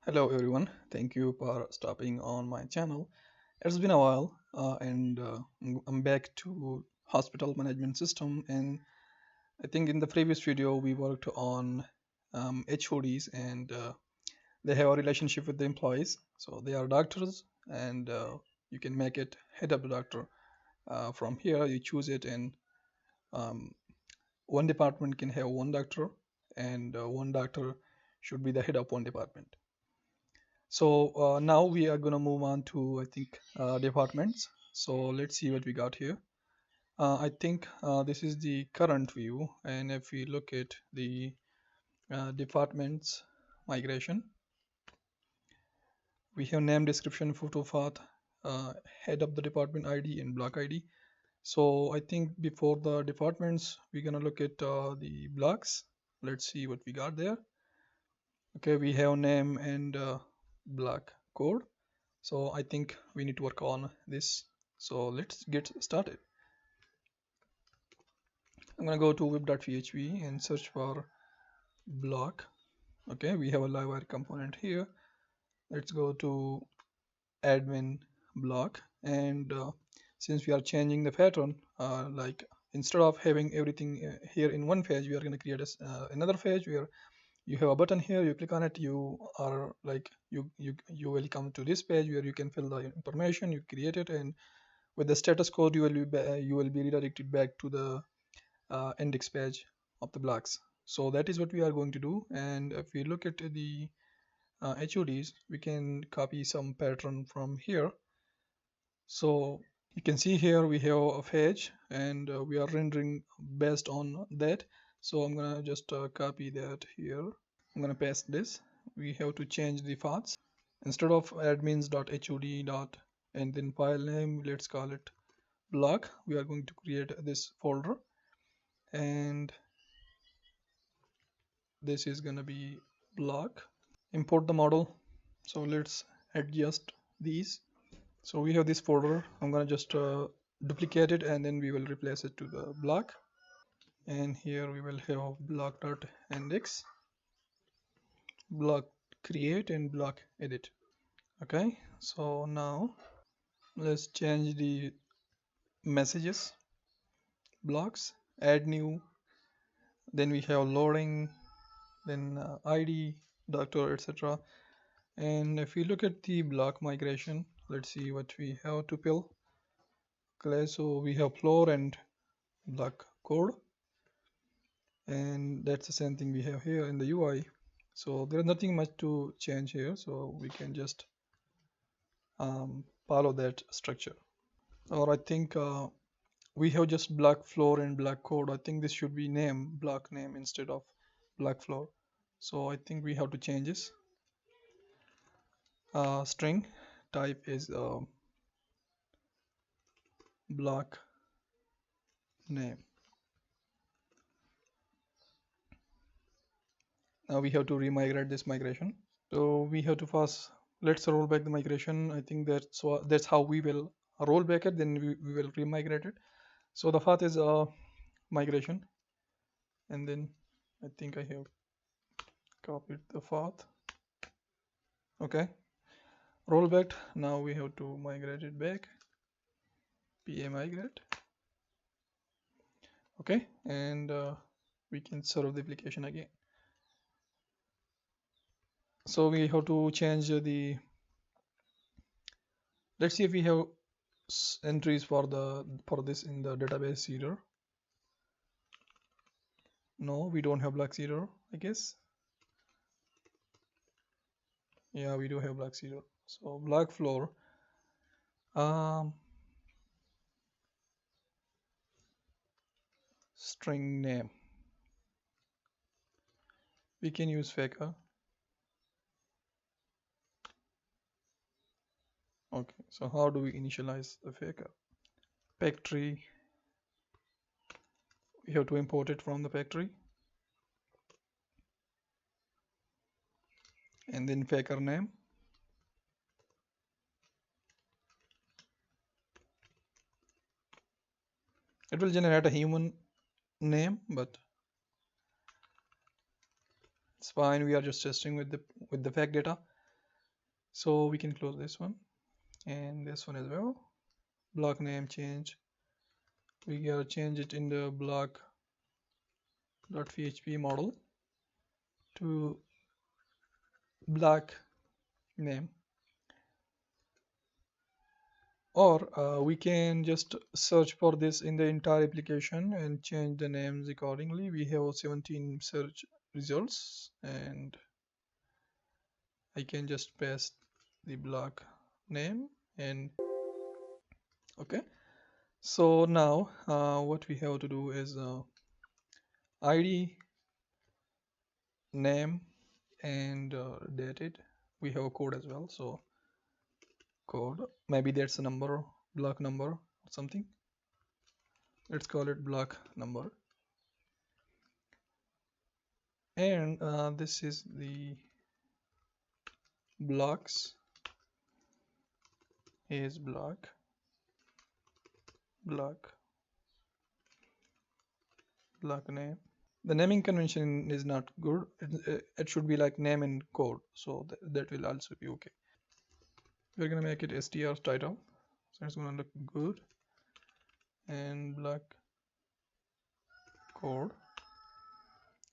Hello everyone, thank you for stopping on my channel. It's been a while and I'm back to hospital management system, and I think in the previous video we worked on HODs, and they have a relationship with the employees. So they are doctors, and you can make it head of the doctor. From here you choose it, and um, one department can have one doctor, and one doctor should be the head of one department. So now we are going to move on to, I think, departments. So let's see what we got here. I think this is the current view, and if we look at the departments migration, we have name, description, photo path, head of the department ID and block ID. So I think before the departments, we're going to look at the blocks. Let's see what we got there. Okay, we have name and block code. So I think we need to work on this. So let's get started. I'm gonna go to web.php and search for block. Okay, we have a Livewire component here. Let's go to admin block, and since we are changing the pattern, like instead of having everything here in one page, we are going to create another page where you have a button here. You click on it, you are like you will come to this page where you can fill the information you created, and with the status code you will be redirected back to the index page of the blocks. So that is what we are going to do. And if we look at the HODs, we can copy some pattern from here. So you can see here we have a page, and we are rendering based on that. So I'm gonna just copy that here. I'm gonna paste this. We have to change the paths. Instead of admins.hod and then file name, let's call it block. We are going to create this folder, and this is going to be block. Import the model. So let's adjust these. So we have this folder. I'm going to just duplicate it, and then we will replace it to the block. And here we will have block.index, block create, and block edit. Okay, so now let's change the messages, blocks, add new, then we have loading, then ID, doctor, etc. And if we look at the block migration, let's see what we have to fill. Okay, so we have floor and block code, and that's the same thing we have here in the UI. So there's nothing much to change here, so we can just follow that structure. Or I think we have just block floor and block code. I think this should be name, block name, instead of block floor. So I think we have to change this. String type is block name. Now we have to remigrate this migration. So we have to first, let's roll back the migration. I think that's how we will roll back it, then we will remigrate it. So the path is migration, and then I think I have copied the path. Okay, roll back. Now we have to migrate it back. pa migrate. Okay, and we can serve the application again. So we have to change the, let's see if we have entries for this in the database header. No, we don't have block header, I guess. Yeah, we do have block header. So block floor, string name, we can use faker. Okay, so how do we initialize the faker? Factory, we have to import it from the factory, and then faker name. It will generate a human name, but it's fine. We are just testing with the fact data. So we can close this one and this one as well. Block name change. We gotta change it in the block.php model to block name. Or we can just search for this in the entire application and change the names accordingly. We have 17 search results, and I can just paste the block name. And okay, so now what we have to do is id, name, and dated. We have a code as well, so code, maybe that's a number, block number or something. Let's call it block number. And this is the blocks is block name. The naming convention is not good. It should be like name and code, so that will also be okay. We're gonna make it str title, so it's gonna look good. And block code,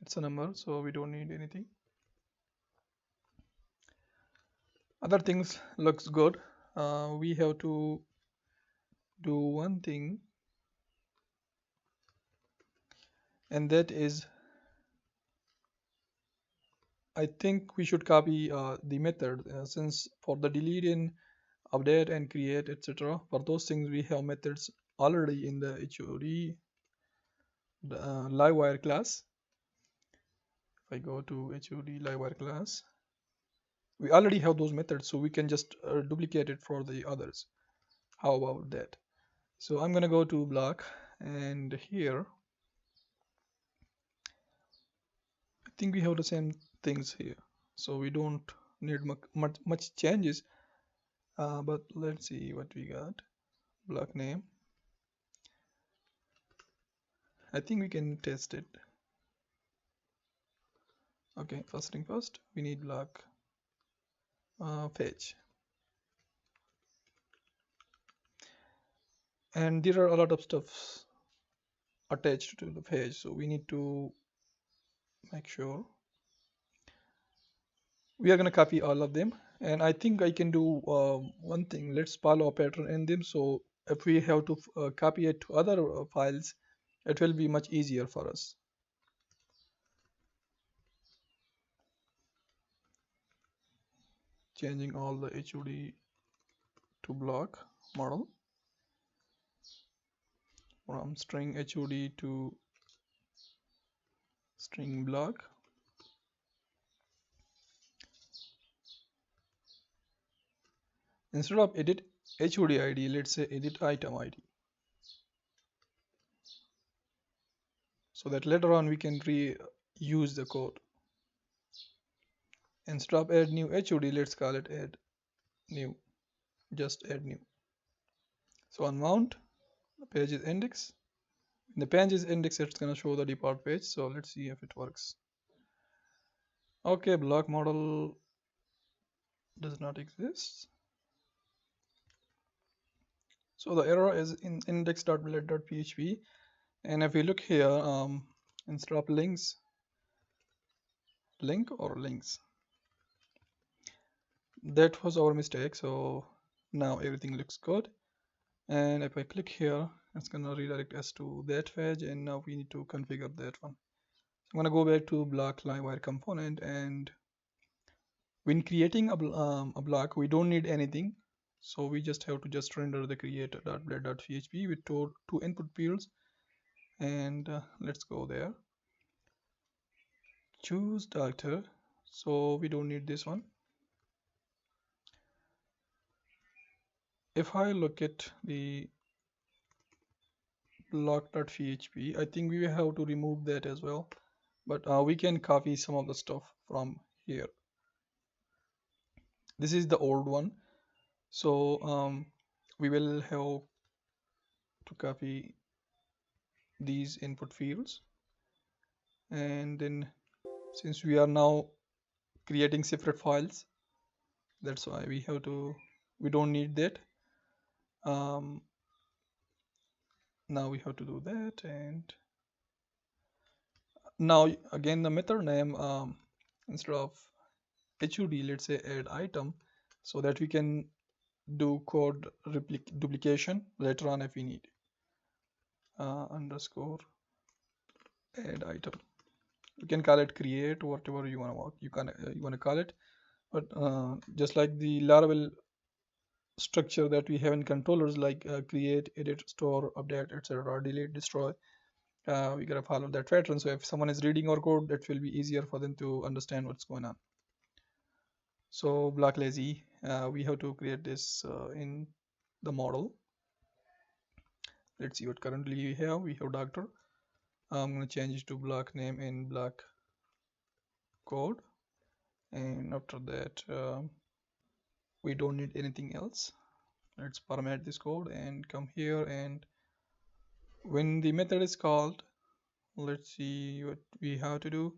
it's a number, so we don't need anything. Other things looks good. We have to do one thing, and that is, I think we should copy the method, since for the delete in, update and create, etc., for those things we have methods already in the HOD Livewire class. If I go to HOD Livewire class, we already have those methods, so we can just duplicate it for the others. How about that? So I'm gonna go to block, and here I think we have the same things here, so we don't need much changes. But let's see what we got. Block name, I think we can test it. Okay, first thing first, we need block fetch, and there are a lot of stuff attached to the page, so we need to make sure we are going to copy all of them. And I think I can do one thing. Let's follow a pattern in them, so if we have to copy it to other files, it will be much easier for us. Changing all the HOD to block model, from string HOD to string block. Instead of edit HOD ID, let's say edit item ID, so that later on we can reuse the code. Instead of add new HOD, let's call it add new, just add new. So on mount, the page is index. In the page is index, it's gonna show the depart page. So let's see if it works. Okay, block model does not exist. So the error is in index.blade.php, and if we look here, instead of links, link or links, that was our mistake. So now everything looks good, and if I click here, it's gonna redirect us to that page, and now we need to configure that one. So I'm gonna go back to block Livewire component, and when creating a block, we don't need anything, so we just have to just render the create.blade.php with two input fields. And let's go there, choose doctor, so we don't need this one. If I look at the block.php, I think we have to remove that as well, but we can copy some of the stuff from here. This is the old one, so we will have to copy these input fields, and then since we are now creating separate files, That's why we don't need that. Now we have to do that. And now again, the method name, instead of HUD, let's say add item, so that we can do code duplication later on if we need. Underscore add item. You can call it create, whatever you want to work. You want to call it, but just like the Laravel structure that we have in controllers, like create, edit, store, update, etc., delete, destroy. We gotta follow that pattern. So if someone is reading our code, that will be easier for them to understand what's going on. So block lazy, we have to create this in the model. Let's see what currently we have. We have doctor. I'm going to change it to block name in block code, and after that we don't need anything else. Let's format this code and come here, and when the method is called, let's see what we have to do.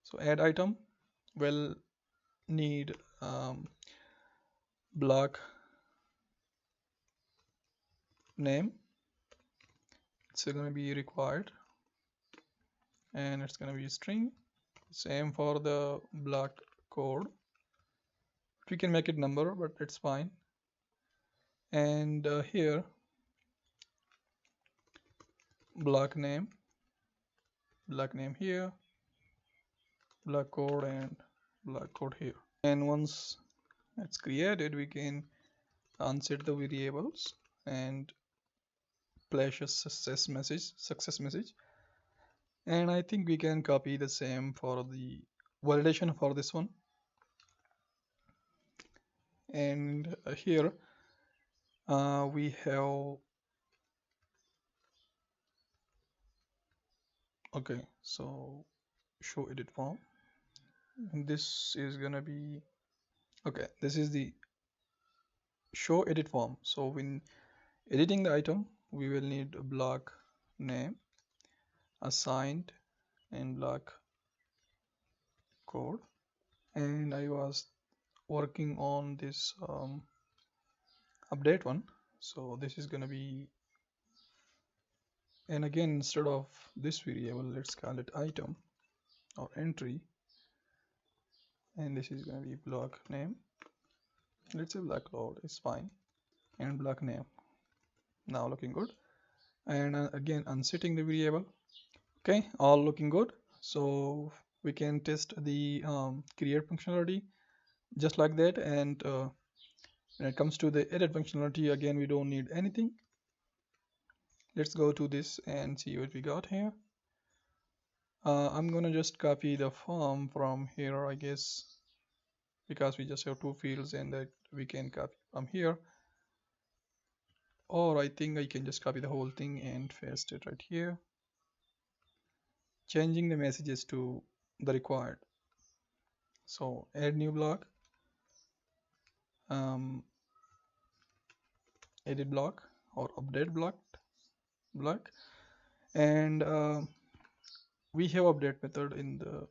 So add item will need block name. It's going to be required, and it's going to be a string. Same for the block code. We can make it number, but it's fine. And here block name here, block code, and block code here. And once it's created, we can unset the variables and flash a success message. And I think we can copy the same for the validation for this one. And here we have, okay, so show edit form, and this is gonna be, okay, this is the show edit form. So when editing the item, we will need a block name assigned and block code. And I was working on this update one, so this is gonna be, and again, instead of this variable, let's call it item or entry, and this is gonna be block name. Let's say block load is fine, and block name. Now looking good. And again, unsetting the variable. Okay, all looking good. So we can test the create functionality just like that. And when it comes to the edit functionality, again, we don't need anything. Let's go to this and see what we got here. I'm gonna just copy the form from here, I guess, because we just have two fields, and that we can copy from here. Or I think I can just copy the whole thing and paste it right here, changing the messages to the required. So add new block, edit block or update block, and we have update method in the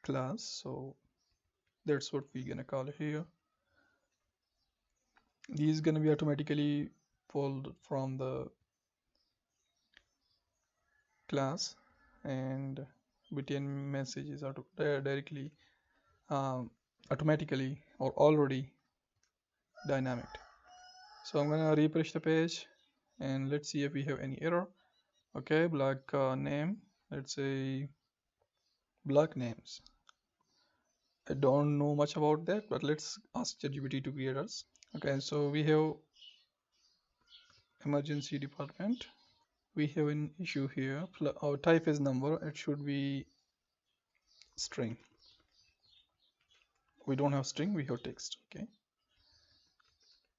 class, so that's what we're gonna call here. These is gonna be automatically pulled from the class, and btn messages are directly automatically or already dynamic. So I'm gonna refresh the page, and let's see if we have any error. Okay, block name, let's say block names. I don't know much about that, but let's ask ChatGPT to create us. Okay, so we have emergency department. We have an issue here. Our type is number. It should be string. We don't have string, we have text. Okay,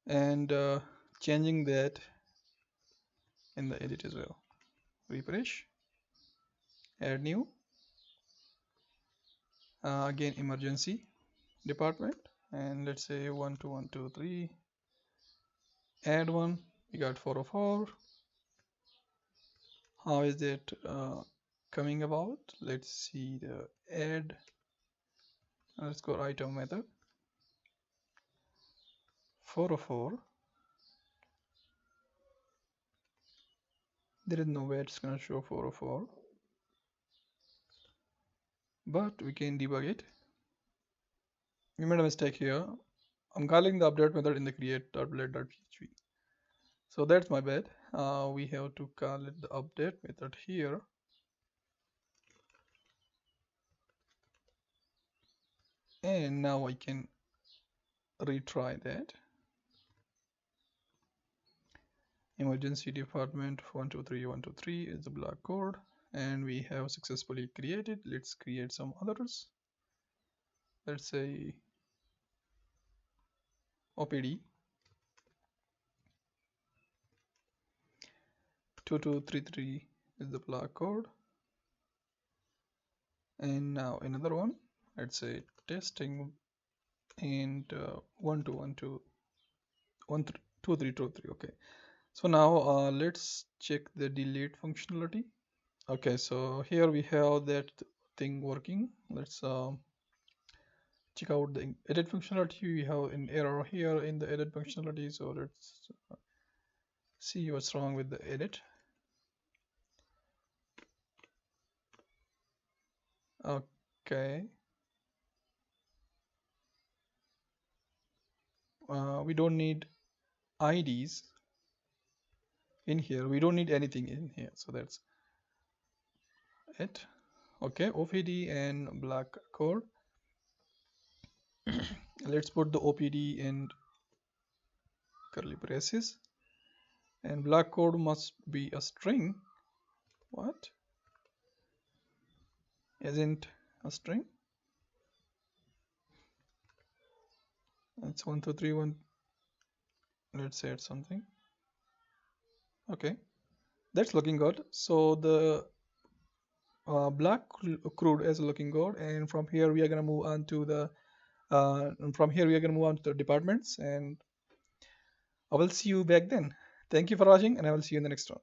and changing that in the edit as well. Refresh, add new, again emergency department, and let's say 12123, add one. We got 404. How is that coming about. Let's see the add underscore item method 404. There is no way it's gonna show 404, but we can debug it. We made a mistake here. I'm calling the update method in the create.blade.php. So that's my bad. We have to call it the update method here. And now I can retry that. Emergency department 123 is the block code, and we have successfully created. Let's create some others. Let's say OPD 2233 is the block code, and now another one. Let's say testing and 1212 2323. Okay, so now let's check the delete functionality. Okay, so here we have that thing working. Let's check out the edit functionality. We have an error here in the edit functionality, so let's see what's wrong with the edit. Okay, we don't need IDs in here. We don't need anything in here, so that's it. Okay, OPD and black code. Let's put the OPD in curly braces, and black code must be a string. What? Isn't a string? It's 1231. Let's add something. Okay, that's looking good. So the black CRUD is looking good, and from here we are gonna move on to the departments, and I will see you back then. Thank you for watching, and I will see you in the next one.